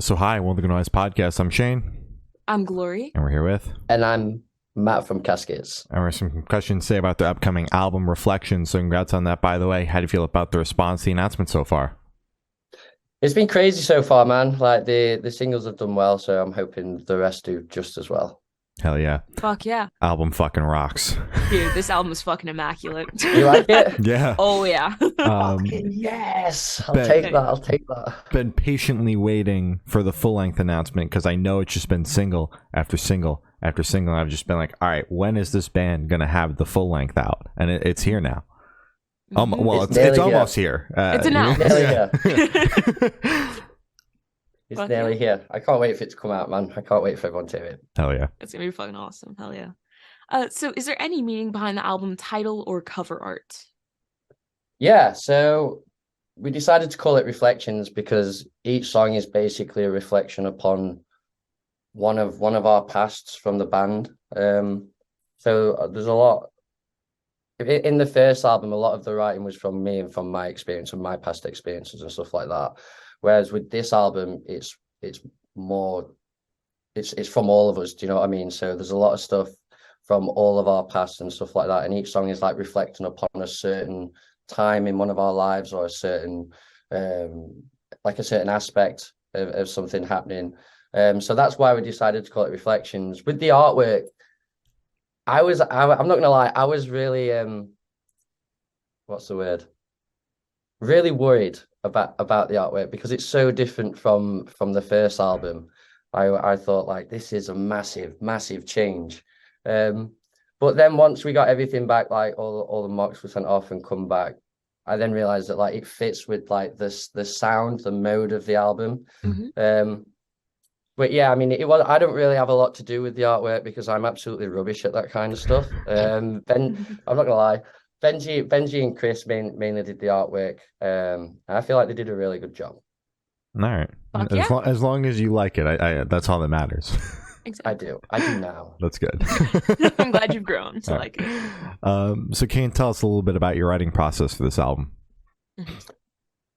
So hi, welcome to Noise Podcast. I'm Shane, I'm Glory. and we're here with, And I'm Matt from Caskets. and we're some questions to say about the upcoming album Reflections. So congrats on that, by the way. How do you feel about the response to the announcement so far? It's been crazy so far, man. Like the singles have done well, so I'm hoping the rest do just as well. Hell yeah. Fuck yeah. Album fucking rocks. Dude, this album is fucking immaculate. You like it? Yeah. Oh, yeah. Fucking yes. I'll bet- take that. I'll take that. Been patiently waiting for the full length announcement because I know it's just been single after single after single. I've just been like, all right, when is this band going to have the full length out? And it's here now. Well, It's it's nearly almost here. It's announced. Nearly here. It's Fuck nearly yeah. here. I can't wait for it to come out, man. I can't wait for everyone to hear it. Hell yeah. It's gonna be fucking awesome. Hell yeah. So is there any meaning behind the album title or cover art? Yeah, so we decided to call it Reflections because each song is basically a reflection upon one of our pasts from the band. So there's a lot in the first album. A lot of the writing was from me and from my experience and my past experiences and stuff like that. Whereas with this album, it's more it's from all of us. Do you know what I mean? So there's a lot of stuff from all of our past and stuff like that, and each song is like reflecting upon a certain time in one of our lives or a certain like a certain aspect of something happening. So that's why we decided to call it Reflections. With the artwork, I'm not gonna lie, I was really what's the word? Really worried about the artwork because it's so different from the first album. I thought like this is a massive change. But then once we got everything back, like all the mocks were sent off and come back, I then realized that like it fits with like this the sound, the mode of the album. Mhm. But yeah, I mean, I don't really have a lot to do with the artwork because I'm absolutely rubbish at that kind of stuff. I'm not gonna lie, Benji and Chris mainly did the artwork. I feel like they did a really good job. All right. Fuck yeah. As long as you like it, I that's all that matters. Exactly. I do now. That's good. I'm glad you've grown to All like right. it. So can you tell us a little bit about your writing process for this album?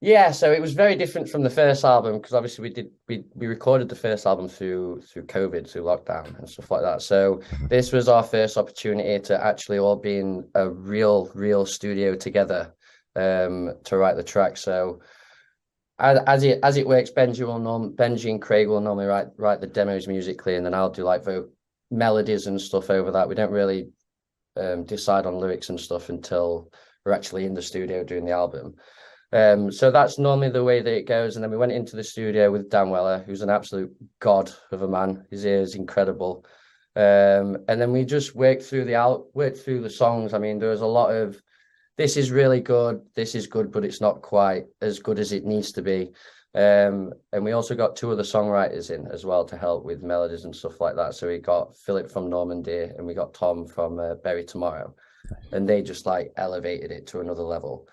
Yeah, so it was very different from the first album because obviously we recorded the first album through COVID, through lockdown and stuff like that. So this was our first opportunity to actually all be in a real studio together to write the track. So as it works, Benji and Craig will normally write the demos musically, and then I'll do like the melodies and stuff over that. We don't really decide on lyrics and stuff until we're actually in the studio doing the album. So that's normally the way that it goes. And then we went into the studio with Dan Weller, who's an absolute god of a man. His ear is incredible. And then we just worked through the songs. I mean, there was a lot of this is really good, this is good, but it's not quite as good as it needs to be. And we also got two other songwriters in as well to help with melodies and stuff like that. So we got Philip from Normandy and we got Tom from Bury Tomorrow. And they just like elevated it to another level.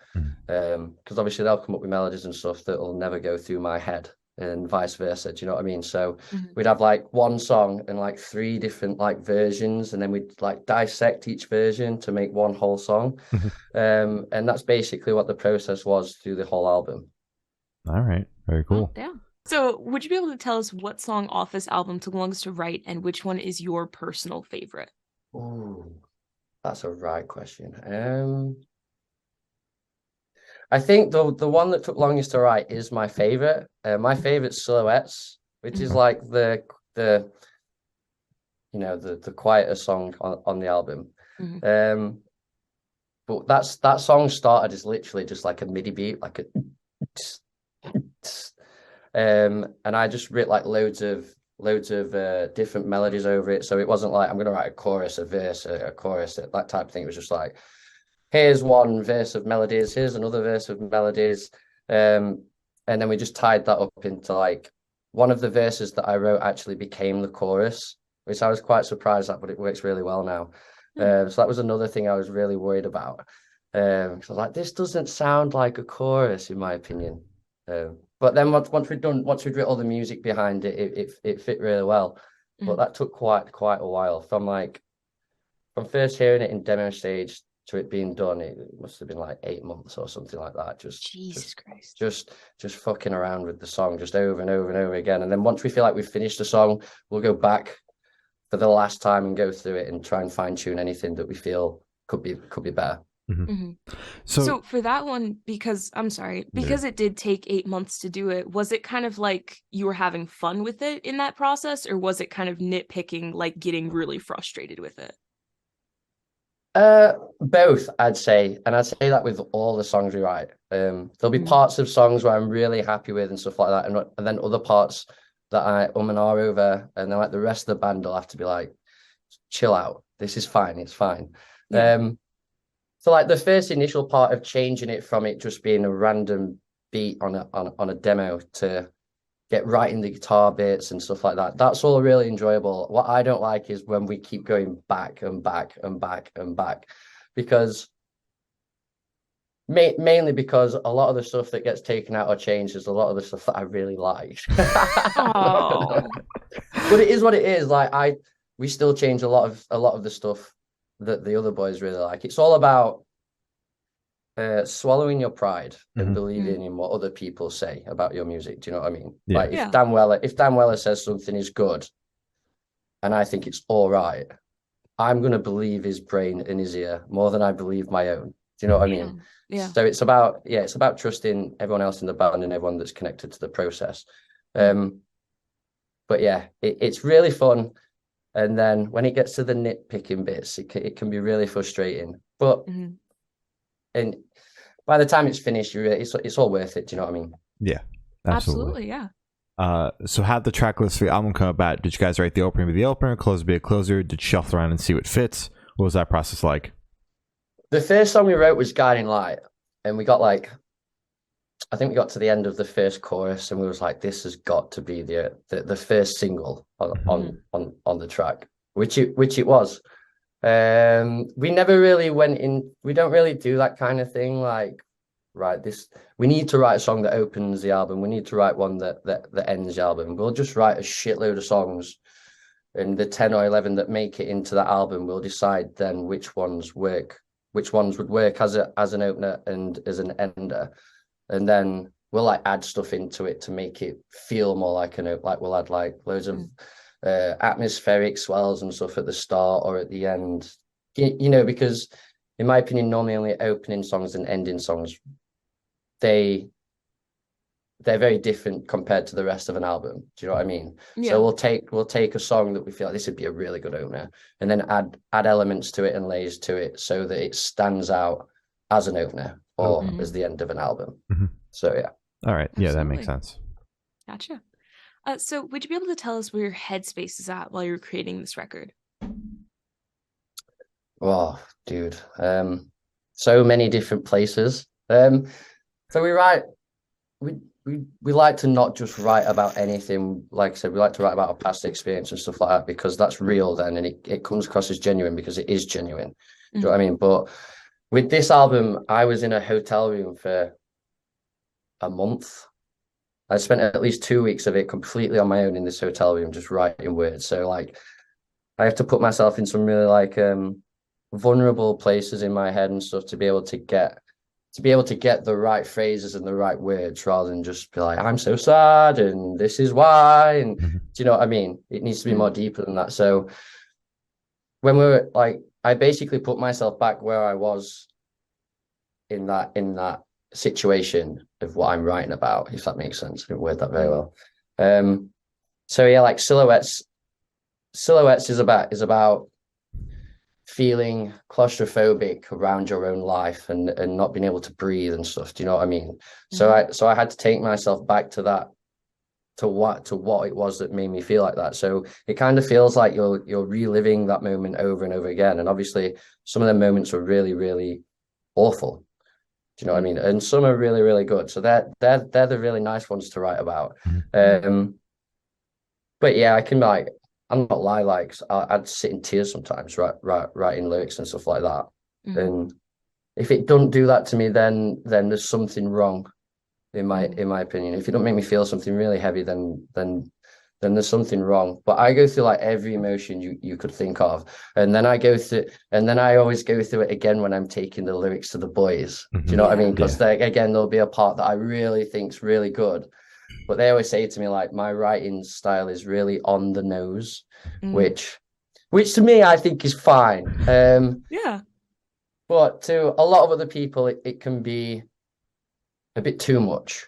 Because obviously they'll come up with melodies and stuff that will never go through my head and vice versa. Do you know what I mean? So we'd have like one song and like three different like versions, and then we'd like dissect each version to make one whole song. And that's basically what the process was through the whole album. All right. Very cool. Yeah. So would you be able to tell us what song off this album took longest to write and which one is your personal favorite? Ooh, that's a right question. I think the one that took longest to write is my favorite. My favorite's Silhouettes, which is like the the quieter song on the album. But that song started as literally just like a MIDI beat, like a and I just wrote like loads of different melodies over it. So it wasn't like I'm gonna write a chorus, a verse, a chorus, that type of thing. It was just like, here's one verse of melodies, here's another verse of melodies. And then we just tied that up into like one of the verses that I wrote actually became the chorus, which I was quite surprised at, but it works really well now. So that was another thing I was really worried about. So I was like, this doesn't sound like a chorus, in my opinion. But then once we'd written all the music behind it, it fit really well. But that took quite a while from first hearing it in demo stage to it being done, it must have been like 8 months or something like that. Jesus Christ. Just fucking around with the song just over and over and over again. And then once we feel like we've finished the song, we'll go back for the last time and go through it and try and fine tune anything that we feel could be better. So for that one, because it did take 8 months to do it, was it kind of like you were having fun with it in that process, or was it kind of nitpicking, like getting really frustrated with it? Both, I'd say, and I'd say that with all the songs we write. There'll be parts of songs where I'm really happy with and stuff like that, and then other parts that I and ah over, and then like the rest of the band will have to be like, chill out, this is fine, it's fine. So like the first initial part of changing it from it just being a random beat on a demo to get right in the guitar bits and stuff like that, that's all really enjoyable. What I don't like is when we keep going back and back and back and back, because mainly because a lot of the stuff that gets taken out or changed is a lot of the stuff that I really liked. Oh. But it is what it is. Like we still change a lot of the stuff that the other boys really like. It's all about swallowing your pride and believing in what other people say about your music. Do you know what I mean? Yeah. Like if Dan Weller says something is good and I think it's all right, I'm gonna believe his brain and his ear more than I believe my own. Do you know what I mean? Yeah. So it's about trusting everyone else in the band and everyone that's connected to the process. But yeah, it's really fun. And then when it gets to the nitpicking bits, it can be really frustrating. But and by the time it's finished, it's all worth it. Do you know what I mean? Yeah, absolutely. Yeah. So how'd the track list for the album come about? Did you guys write the opener be the opener, closer be a closer? Did you shuffle around and see what fits? What was that process like? The first song we wrote was Guiding Light, and we got I think we got to the end of the first chorus, and we was like, this has got to be the first single on the track, which it was. We never really went in. We don't really do that kind of thing. Like, right, we need to write a song that opens the album. We need to write one that ends the album. We'll just write a shitload of songs, and the 10 or 11 that make it into that album, we'll decide then which ones would work as an opener and as an ender. And then we'll like add stuff into it to make it feel more like like we'll add like loads of atmospheric swells and stuff at the start or at the end, you know, because in my opinion, normally only opening songs and ending songs, they're very different compared to the rest of an album. Do you know what I mean? Yeah. So we'll take a song that we feel like this would be a really good opener, and then add elements to it and layers to it so that it stands out as an opener or as the end of an album. So yeah. All right. Yeah, Absolutely. That makes sense. Gotcha. So would you be able to tell us where your headspace is at while you're creating this record? Oh, dude. So many different places. So we like to not just write about anything. Like I said, we like to write about our past experience and stuff like that, because that's real then, and it comes across as genuine because it is genuine. Do you know what I mean? But with this album, I was in a hotel room for a month. I spent at least 2 weeks of it completely on my own in this hotel room, just writing words. So like, I have to put myself in some really like vulnerable places in my head and stuff to be able to get the right phrases and the right words, rather than just be like, I'm so sad and this is why. And do you know what I mean? It needs to be more deeper than that. So when we're like, I basically put myself back where I was in that situation of what I'm writing about, if that makes sense. I didn't word that very well. So yeah, like Silhouettes is about feeling claustrophobic around your own life and not being able to breathe and stuff. Do you know what I mean? So I had to take myself back to that, to what it was that made me feel like that. So it kind of feels like you're reliving that moment over and over again. And obviously some of the moments were really, really awful. Do you know what I mean? And some are really, really good. So they're the really nice ones to write about. But yeah, I'm not lie, like I'd sit in tears sometimes, writing lyrics and stuff like that. And if it don't do that to me, then there's something wrong in my opinion. If it don't make me feel something really heavy, then then there's something wrong. But I go through like every emotion you could think of, and then I always go through it again when I'm taking the lyrics to the boys. Do you know what I mean? Because again, there'll be a part that I really think's really good, but they always say to me like my writing style is really on the nose, which to me I think is fine. Yeah. But to a lot of other people, it can be a bit too much.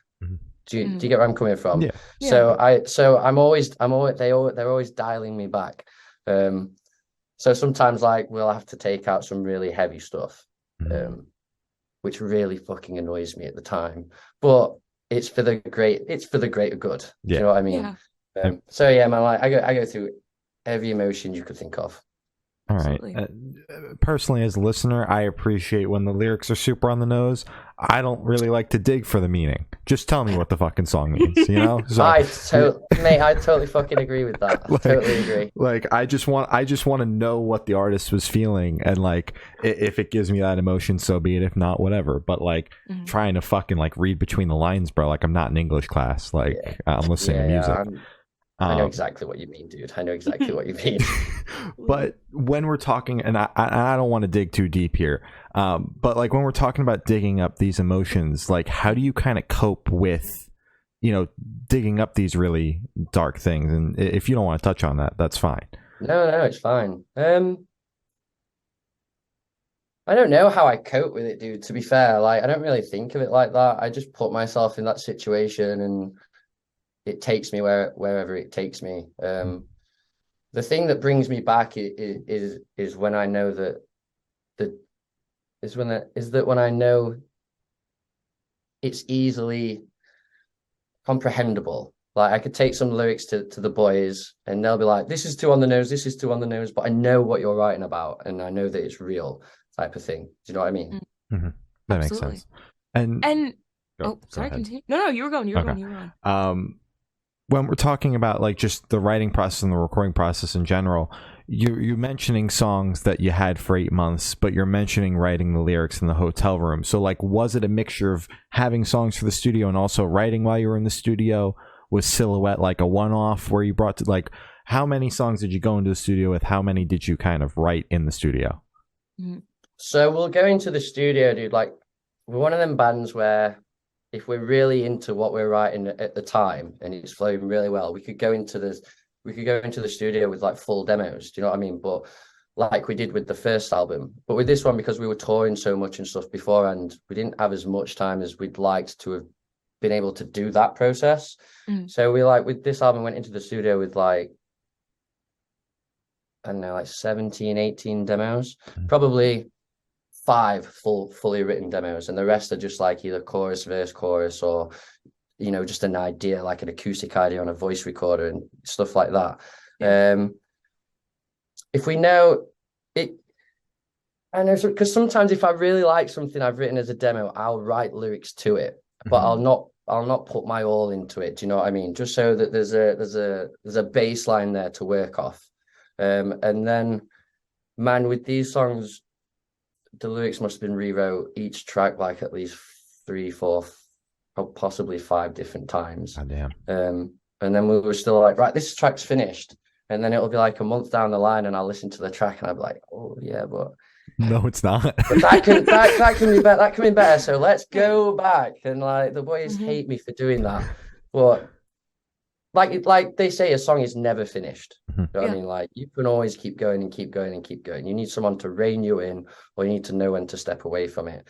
Do you get where I'm coming from? Yeah. So they're always dialing me back. So sometimes like we'll have to take out some really heavy stuff, which really fucking annoys me at the time. But it's for the greater good. Do you know what I mean? Yeah. So yeah, man, like I go through every emotion you could think of. All right. Personally, as a listener, I appreciate when the lyrics are super on the nose. I don't really like to dig for the meaning. Just tell me what the fucking song means, you know? So, I totally fucking agree with that. Like, totally agree. Like, I just want to know what the artist was feeling, and like, if it gives me that emotion, so be it. If not, whatever. But like, trying to fucking like read between the lines, bro. Like, I'm not in English class. Like, I'm listening to music. I know exactly what you mean, dude. I know exactly what you mean. But when we're talking, and I don't want to dig too deep here, but like when we're talking about digging up these emotions, like how do you kind of cope with, you know, digging up these really dark things? And if you don't want to touch on that, that's fine. No, it's fine. I don't know how I cope with it, dude. To be fair, like I don't really think of it like that. I just put myself in that situation and it takes me wherever it takes me. The thing that brings me back is when I know when I know it's easily comprehensible. Like I could take some lyrics to the boys and they'll be like, this is too on the nose, this is too on the nose, but I know what you're writing about and I know that it's real type of thing. Do you know what I mean? That makes sense. And sorry, continue. No, you were going. When we're talking about like just the writing process and the recording process in general, you're mentioning songs that you had for 8 months, but you're mentioning writing the lyrics in the hotel room. So like, was it a mixture of having songs for the studio and also writing while you were in the studio? Was Silhouette like a one-off where you brought to like, how many songs did you go into the studio with? How many did you kind of write in the studio? So we'll go into the studio, dude. Like we're one of them bands where if we're really into what we're writing at the time and it's flowing really well, we could go into the studio with like full demos. Do you know what I mean? But like we did with the first album, but with this one, because we were touring so much and stuff beforehand, we didn't have as much time as we'd liked to have been able to do that process. So we like with this album went into the studio with like, I don't know, like 17, 18 demos, probably 5 fully written demos, and the rest are just like either chorus, verse, chorus, or you know, just an idea, like an acoustic idea on a voice recorder and stuff like that. If we know it, I know, because sometimes if I really like something I've written as a demo, I'll write lyrics to it, but I'll not put my all into it. Do you know what I mean? Just so that there's a baseline there to work off, and then, man, with these songs, the lyrics must have been rewrote each track like at least 3, 4, possibly 5 different times. Oh, damn. And then we were still like, right, this track's finished. And then it'll be like a month down the line and I'll listen to the track and I'll be like, oh yeah, but no, it's not. But that can be better. That can be better. So let's go back. And like the boys hate me for doing that. But like they say, a song is never finished. You know what I mean? Like you can always keep going and keep going and keep going. You need someone to rein you in, or you need to know when to step away from it.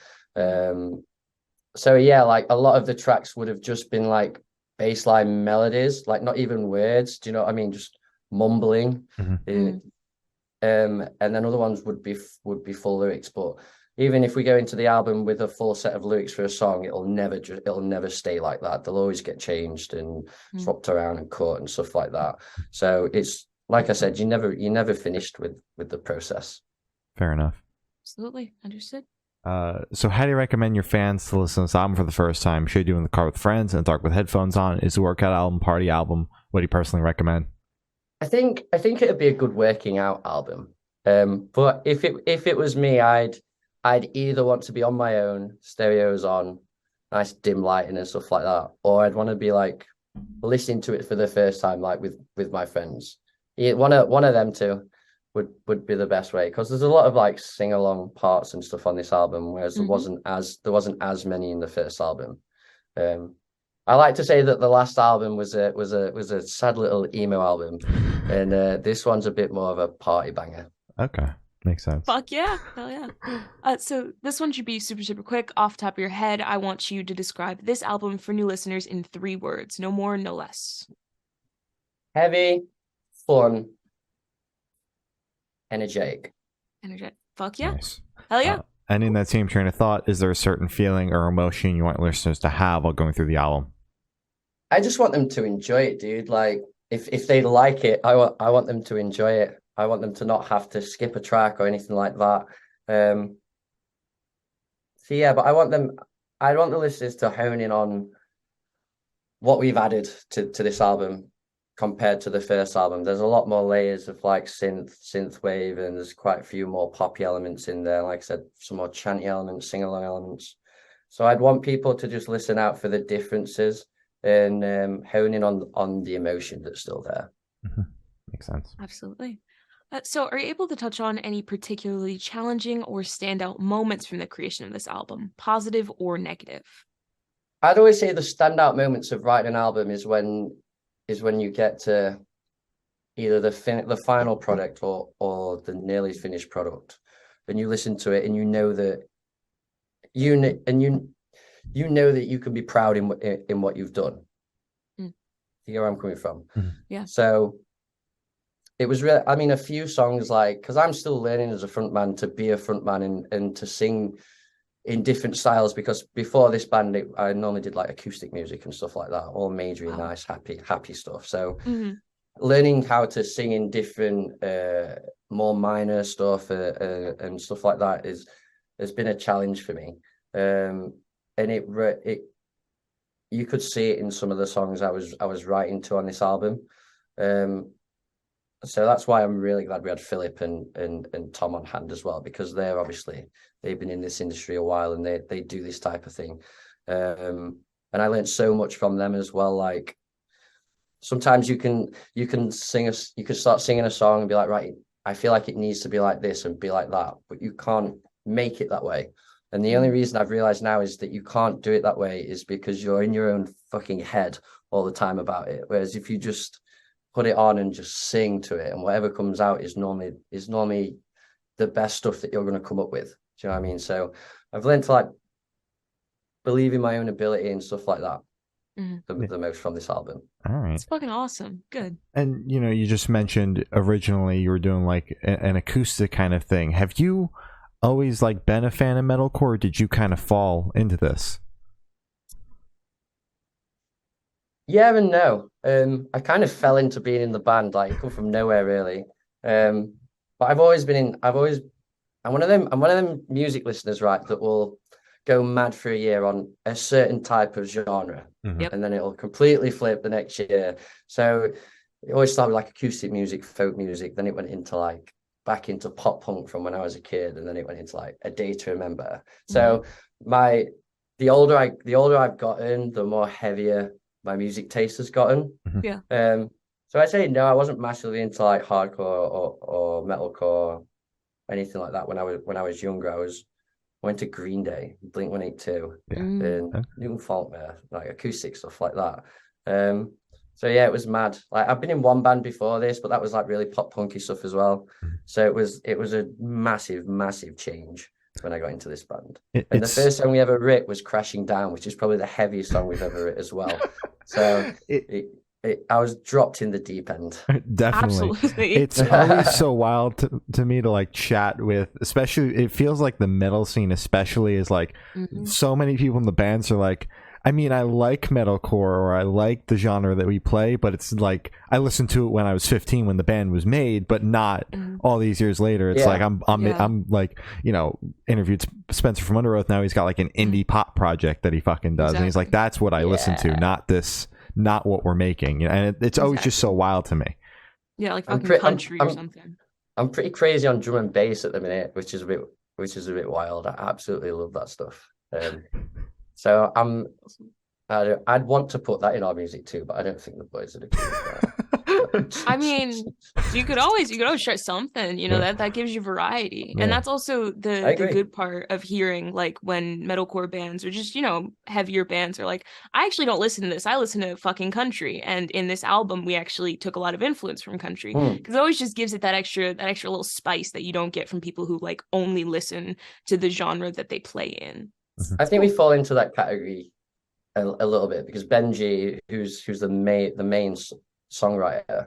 So yeah, like a lot of the tracks would have just been like baseline melodies, like not even words. Do you know what I mean? Just mumbling. And then other ones would be full lyrics. But even if we go into the album with a full set of lyrics for a song, it'll never stay like that. They'll always get changed and swapped around and cut and stuff like that. So it's like I said, you never finished with the process. Fair enough. Absolutely understood. So how do you recommend your fans to listen to this album for the first time? Should you do in the car with friends, in the dark with headphones on? Is it a workout album, party album? What do you personally recommend? I think it'd be a good working out album. But if it was me, I'd either want to be on my own, stereos on, nice dim lighting and stuff like that, or I'd want to be like listening to it for the first time, like with my friends. Yeah, one of them two would be the best way, because there's a lot of like sing along parts and stuff on this album, whereas there wasn't as many in the first album. I like to say that the last album was a sad little emo album, and this one's a bit more of a party banger. Okay, makes sense. Fuck yeah, hell yeah. So this one should be super, super quick. Off the top of your head, I want you to describe this album for new listeners in 3 words. No more, no less. Heavy, fun, energetic. Energetic. Fuck yeah. Nice. Hell yeah. And in that same train of thought, is there a certain feeling or emotion you want listeners to have while going through the album? I just want them to enjoy it, dude. Like, if they like it, I want them to enjoy it. I want them to not have to skip a track or anything like that. So yeah, but I want the listeners to hone in on what we've added to this album compared to the first album. There's a lot more layers of like synth wave, and there's quite a few more poppy elements in there. Like I said, some more chanty elements, sing along elements. So I'd want people to just listen out for the differences and hone in on the emotion that's still there. Mm-hmm. Makes sense. Absolutely. So are you able to touch on any particularly challenging or standout moments from the creation of this album, positive or negative? I'd always say the standout moments of writing an album is when you get to either the final product or the nearly finished product, and you listen to it and you know that you know that you can be proud in what you've done. You know where I'm coming from? Yeah. So it was really, I mean, a few songs, like, because I'm still learning as a frontman to be a frontman and to sing in different styles, because before this band I normally did like acoustic music and stuff like that, all majory, nice, happy stuff. So learning how to sing in different more minor stuff and stuff like that has been a challenge for me. And it you could see it in some of the songs I was writing to on this album. So that's why I'm really glad we had Philip and Tom on hand as well, because they've been in this industry a while and they do this type of thing. And I learned so much from them as well. Like, sometimes you can start singing a song and be like, right, I feel like it needs to be like this and be like that, but you can't make it that way. And the only reason I've realized now is that you can't do it that way is because you're in your own fucking head all the time about it. Whereas if you just put it on and just sing to it, and whatever comes out is normally the best stuff that you're going to come up with. Do you know what I mean? So I've learned to like believe in my own ability and stuff like that. The most from this album. All right. It's fucking awesome. Good. And you just mentioned originally you were doing like an acoustic kind of thing. Have you always like been a fan of metalcore, or did you kind of fall into this? Yeah and no. I kind of fell into being in the band, like, come from nowhere really. But I'm one of them music listeners, right, that will go mad for a year on a certain type of genre, and then it'll completely flip the next year. So it always started with like acoustic music, folk music, then it went into back into pop punk from when I was a kid, and then it went into like A Day to Remember. So the older I've gotten, the more heavier my music taste has gotten. Yeah. So I say no, I wasn't massively into like hardcore or metalcore, anything like that when I was younger. I went to Green Day, Blink-182, and Newton Faulkner, like acoustic stuff like that. So yeah, it was mad. Like, I've been in one band before this, but that was like really pop punky stuff as well. So it was a massive change when I got into this band. And the first song we ever writ was Crashing Down, which is probably the heaviest song we've ever writ as well. So I was dropped in the deep end. Definitely. Absolutely. It's always so wild to me to like chat with, especially, it feels like the metal scene especially is like so many people in the bands are like, I mean, I like metalcore or I like the genre that we play, but it's like I listened to it when I was 15 when the band was made, but not all these years later. It's like I'm like, interviewed Spencer from Under Oath. Now he's got like an indie pop project that he fucking does, and he's like, that's what I listen to, not what we're making. And it's always just so wild to me. Yeah, like fucking country or something. I'm pretty crazy on drum and bass at the minute, which is a bit wild. I absolutely love that stuff. So I'd want to put that in our music too, but I don't think the boys would agree with that. I mean, you could always try something, that gives you variety. And that's also the good part of hearing like when metalcore bands or just, heavier bands are like, I actually don't listen to this. I listen to fucking country. And in this album, we actually took a lot of influence from country because it always just gives it that extra little spice that you don't get from people who like only listen to the genre that they play in. I think we fall into that category a little bit because Benji, who's the main songwriter,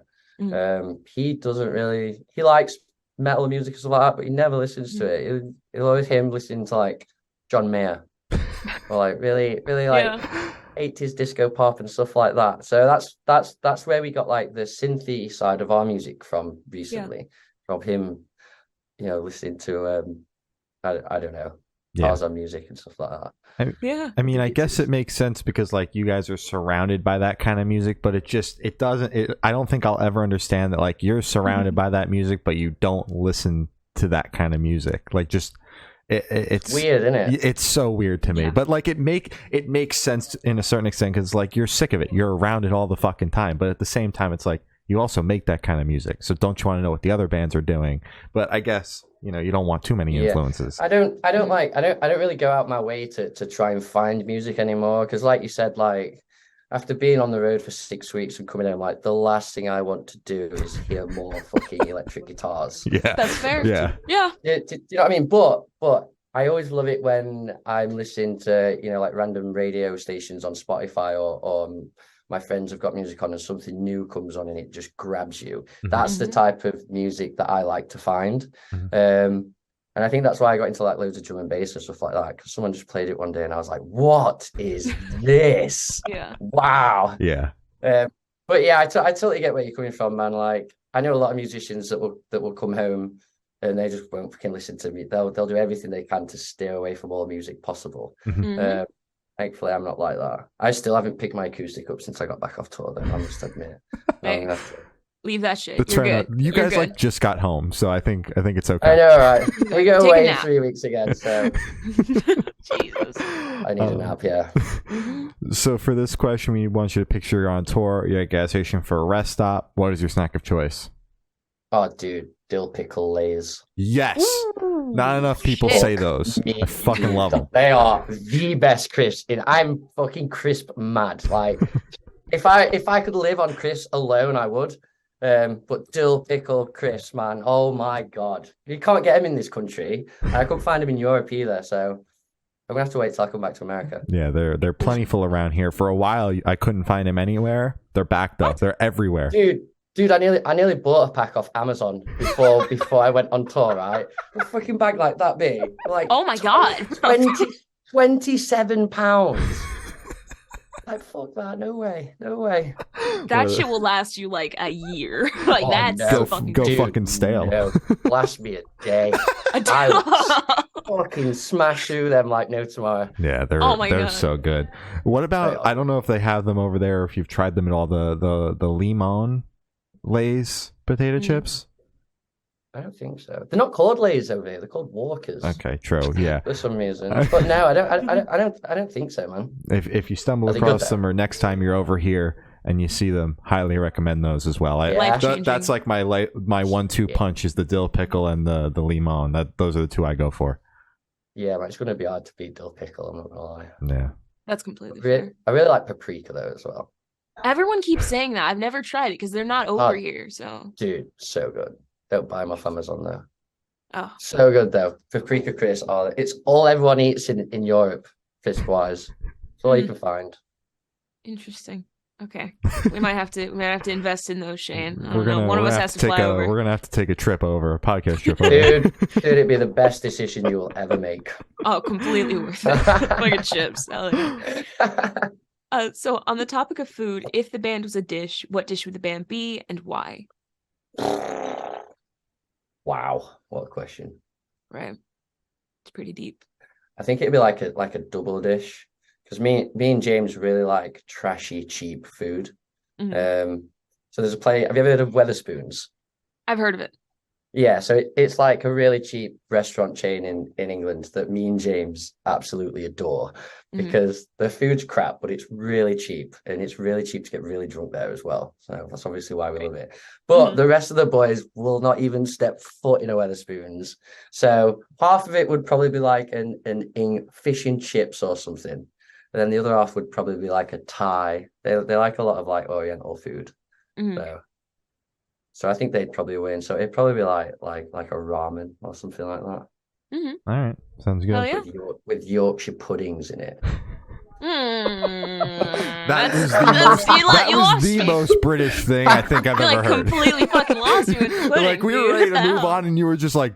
he doesn't really, he likes metal music and stuff like that, but he never listens to it. He'll always hear him listening to like John Mayer or like really like 80s disco pop and stuff like that. So that's where we got like the synthy side of our music from recently, from him, listening to I don't know, Tarzan music and stuff like that. I mean, I guess it makes sense because like you guys are surrounded by that kind of music, but I don't think I'll ever understand that like you're surrounded by that music, but you don't listen to that kind of music. Like just it's weird, isn't it? It's so weird to me, but like it makes sense in a certain extent because like you're sick of it, you're around it all the fucking time, but at the same time, it's like you also make that kind of music, so don't you want to know what the other bands are doing? But I guess you don't want too many influences. I don't really go out my way to try and find music anymore because, like you said, like after being on the road for 6 weeks and coming home, like the last thing I want to do is hear more fucking electric guitars. Yeah, that's fair. Yeah. Do you know what I mean? But I always love it when I'm listening to like random radio stations on Spotify or my friends have got music on and something new comes on and it just grabs you. That's the type of music that I like to find. And I think that's why I got into like loads of drum and bass and stuff like that, because someone just played it one day and I was like, what is this? Wow. Yeah. But yeah, I totally get where you're coming from, man. Like I know a lot of musicians that will come home and they just won't fucking listen to me. They'll do everything they can to steer away from all music possible. Thankfully, I'm not like that. I still haven't picked my acoustic up since I got back off tour, though, I must admit. Leave that shit. That's You're good. You guys like just got home, so I think it's okay. I know, right? We go away in 3 weeks again, so Jesus. I need a nap, yeah. So for this question, we want you to picture you're on tour, you're at a gas station for a rest stop. What is your snack of choice? Oh, dude, dill pickle lays. Yes. Woo! Not enough people say those. I fucking love them. They are the best crisps. I'm fucking crisp mad. Like, if I could live on crisps alone, I would. But dill pickle crisps, man. Oh my god, you can't get them in this country. And I couldn't find them in Europe either. So I'm gonna have to wait till I come back to America. Yeah, they're plentiful around here. For a while, I couldn't find them anywhere. They're backed up. They're everywhere. Dude, I nearly bought a pack off Amazon before I went on tour, right? A fucking bag like that big. Like, oh my god. 27 pounds. Like, fuck that, no way. That shit will last you like a year. Like, go fucking stale. No, last me a day. I would fucking smash through them like no tomorrow. Yeah, they're so good. What about, I don't know if they have them over there, or if you've tried them at all, the limon Lay's potato chips? I don't think so. They're not called Lay's over here. They're called Walkers. Okay, true. Yeah. For some reason, but no, I don't think so, man. If you stumble across them, or next time you're over here and you see them, highly recommend those as well. That's like my 1-2 punch is the dill pickle and the limon. Those are the two I go for. Yeah, man, it's going to be hard to beat dill pickle. I'm not gonna lie. Yeah. That's completely fair. I really like paprika though as well. Everyone keeps saying that. I've never tried it because they're not over here. So, dude, so good. Don't buy them off Amazon though. Oh, so good though. Paprika crisps it's all everyone eats in Europe, crisp wise. It's all you can find. Interesting. Okay, we might have to invest in those, Shane. One of us has to fly over. We're gonna have to take a trip over, a podcast trip over. Dude, it'd be the best decision you will ever make. Oh, completely worth it. Fucking chips. So on the topic of food, if the band was a dish, what dish would the band be and why? Wow, what a question. Right. It's pretty deep. I think it'd be like a double dish. Because me and James really like trashy, cheap food. So there's a place. Have you ever heard of Weatherspoons? I've heard of it. Yeah, so it's like a really cheap restaurant chain in England that me and James absolutely adore because the food's crap, but it's really cheap, and it's really cheap to get really drunk there as well. So that's obviously why we love it. But the rest of the boys will not even step foot in a Wetherspoons. So half of it would probably be like an fish and chips or something. And then the other half would probably be like a Thai. They like a lot of like Oriental food. So I think they'd probably win. So it'd probably be like a ramen or something like that. All right, sounds good. Yeah. With Yorkshire puddings in it. That was the most British thing I think I've ever heard. Completely fucking lost you with pudding. Like we were ready to move on, and you were just like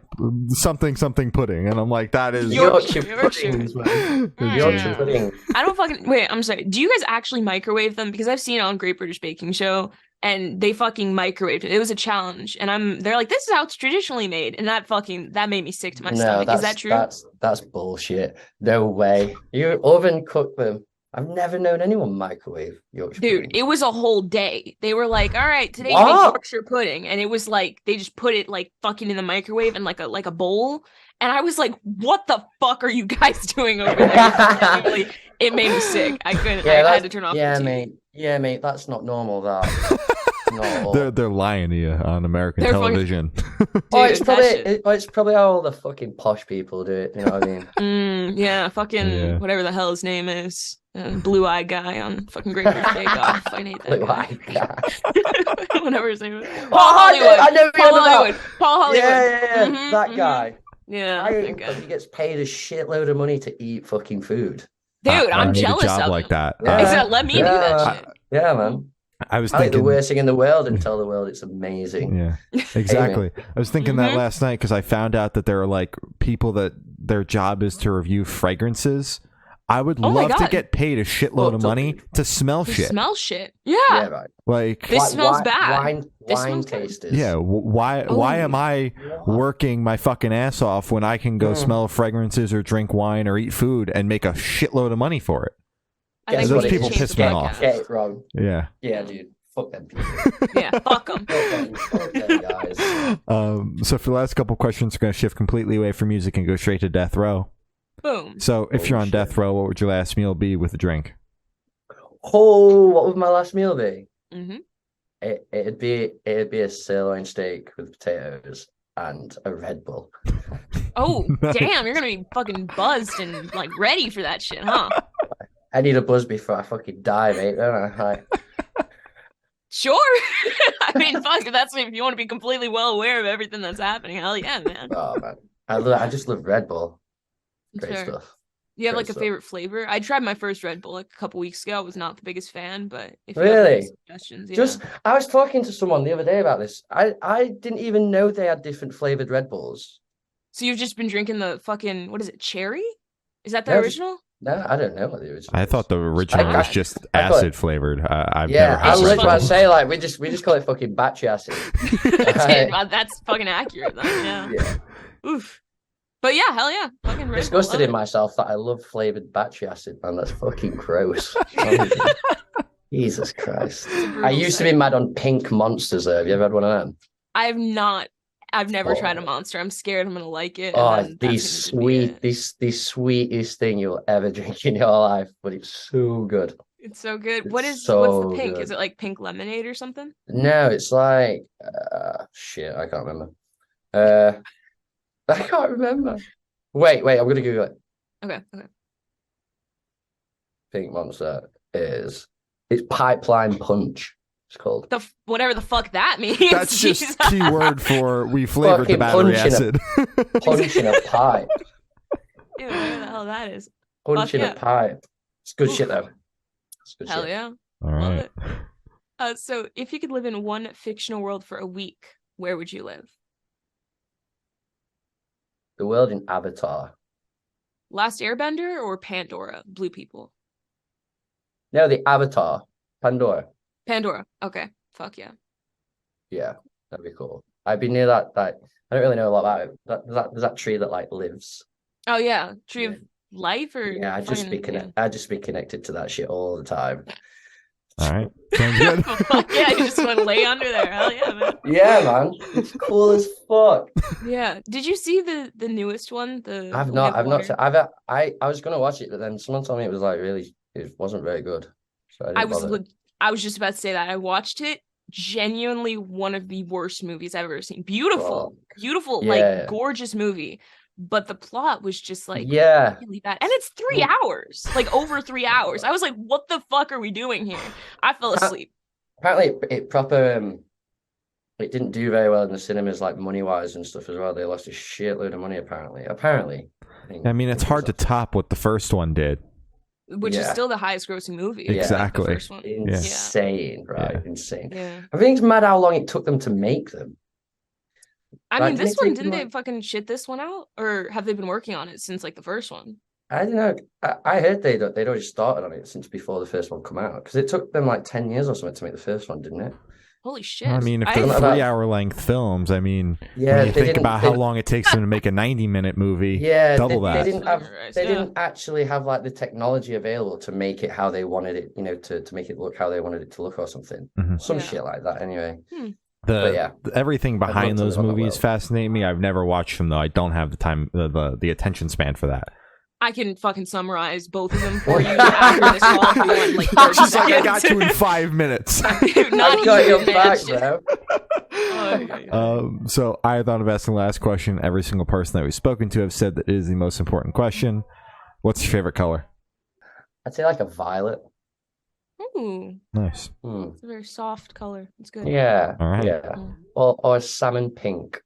something pudding, and I'm like, that is Yorkshire puddings, man. Yorkshire pudding. I don't fucking wait. I'm sorry. Do you guys actually microwave them? Because I've seen it on Great British Baking Show, and they fucking microwaved it. It was a challenge, and they're like, this is how it's traditionally made, and that made me sick to my stomach. Is that true? That's bullshit. No way. You oven cook them. I've never known anyone microwave Yorkshire pudding. It was a whole day. They were like, all right, today you make Yorkshire pudding. And it was like, they just put it like fucking in the microwave in like a bowl. And I was like, what the fuck are you guys doing over there? It made me sick. I couldn't, I had to turn off the TV. Mate, that's not normal, that. They're lying to you on American television. It's probably how all the fucking posh people do it. You know what I mean? Whatever the hell his name is, blue-eyed guy on fucking Great British Bake Off. I hate that blue-eyed guy. Whatever his name is. Paul Hollywood. I know Paul Hollywood. Paul Hollywood. Yeah. That guy. Yeah, he gets paid a shitload of money to eat fucking food. Dude, I'm jealous of him. Like that. Exactly. Let me do that shit. Yeah, man. I was thinking the worst thing in the world and tell the world it's amazing. Yeah, exactly. I was thinking that last night because I found out that there are like people that their job is to review fragrances. I would love to get paid a shitload of money to smell shit. Smell shit. Yeah. Right. Like this smells bad. Wine tasters. Yeah. Why am I working my fucking ass off when I can go smell fragrances or drink wine or eat food and make a shitload of money for it? Those people piss me off. Get it wrong. Yeah. Yeah, dude. Fuck them people. Yeah, fuck them. Fuck them guys. So for the last couple questions, we're going to shift completely away from music and go straight to death row. Boom. So if you're on death row, what would your last meal be with a drink? Oh, what would my last meal be? Mm-hmm. It'd be a sirloin steak with potatoes and a Red Bull. Oh, damn! You're gonna be fucking buzzed and like ready for that shit, huh? I need a buzz before I fucking die, mate. Don't I? Sure. I mean, fuck. If you want to be completely well aware of everything that's happening, hell yeah, man. Oh man, I just love Red Bull. Great stuff. You have like a favorite flavor? I tried my first Red Bull like a couple weeks ago. I was not the biggest fan, but if you have any suggestions, I was talking to someone the other day about this. I didn't even know they had different flavored Red Bulls. So you've just been drinking the fucking, what is it, cherry? Is that the original? No, I don't know what the original. I thought the original was just acid flavored. I've never had I was about to say like we just call it fucking battery acid. That's fucking accurate then. Yeah. Oof. But yeah, hell yeah. Fucking Red disgusted in myself that I love flavored battery acid, man. That's fucking gross. Jesus Christ. I used to be mad on pink monsters though. Have you ever had one of them? I've not. I've never tried a monster. I'm scared I'm gonna like it. Oh, the sweetest thing you'll ever drink in your life, but it's so good. It's so good. What's the pink? Good. Is it like pink lemonade or something? No, it's like shit, I can't remember. I can't remember. Wait, I'm gonna Google it. Okay. Pink monster it's pipeline punch. It's called whatever the fuck that means. That's just keyword for we flavored the battery acid. Punch in a pipe. Dude, whatever the hell that is. Punch in a pipe. It's good shit though. It's good hell shit. Yeah. All right. Love it. So if you could live in one fictional world for a week, where would you live? The world in Avatar. Last Airbender or Pandora? Blue people. No, the Avatar. Pandora. Okay. Fuck yeah. Yeah, that'd be cool. I'd be near that. I don't really know a lot about it. There's that tree that like lives. Oh yeah, tree of life or I'd just be connected to that shit all the time. All right. Sounds good. Fuck yeah, you just want to lay under there. Hell yeah, man. Yeah, man. It's cool as fuck. Yeah. Did you see the newest one? I've not. I was gonna watch it, but then someone told me it was like really, it wasn't very good. So I was just about to say that. I watched it. Genuinely one of the worst movies I've ever seen. Beautiful, like gorgeous movie. But the plot was just like really bad. And it's 3 hours, like over 3 hours. I was like, what the fuck are we doing here? I fell asleep. Apparently it proper it didn't do very well in the cinemas, like money wise and stuff as well. They lost a shitload of money apparently. I mean, it's hard to top what the first one did. Which is still the highest grossing movie. Exactly. The first one. Insane, right? Yeah. Insane. Yeah. I think it's mad how long it took them to make them. I mean, this one, didn't they fucking shit this one out? Or have they been working on it since like the first one? I don't know. I heard they'd already started on it since before the first one come out. Because it took them like 10 years or something to make the first one, didn't it? Holy shit. I mean, if they're 3 hour length films, I mean, when you think about how long it takes them to make a 90-minute movie, double that. They didn't actually have like the technology available to make it how they wanted it, you know, to make it look how they wanted it to look or something. Some shit like that anyway. Everything behind those movies fascinate me. I've never watched them though. I don't have the time, the attention span for that. I can fucking summarize both of them for you after this call if you want, like 30 She's seconds. like, I got you in 5 minutes. Dude, not I got even your back, man. bro. So I thought of asking the last question. Every single person that we've spoken to have said that it is the most important question. What's your favorite color? I'd say like a violet. Ooh. Nice. It's a very soft color. It's good. Yeah. All right. Yeah. Or a salmon pink.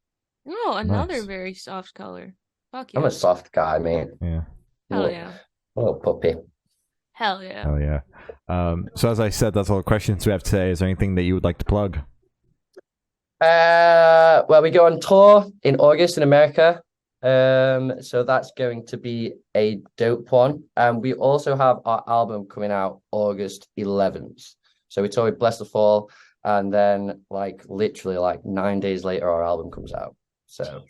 Oh, another very soft color. Fuck yeah. I'm a soft guy, man. Yeah. Hell yeah. Little puppy. Hell yeah. Hell yeah. So as I said, that's all the questions we have today. Is there anything that you would like to plug? Well, we go on tour in August in America. So that's going to be a dope one. And we also have our album coming out August 11th. So we tour with Bless the Fall, and then like literally like 9 days later our album comes out. So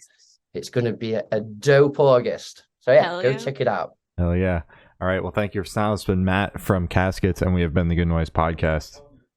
it's going to be a dope August. So go check it out. Hell yeah. All right. Well, thank you for sound. It's been Matt from Caskets, and we have been the Good Noise Podcast.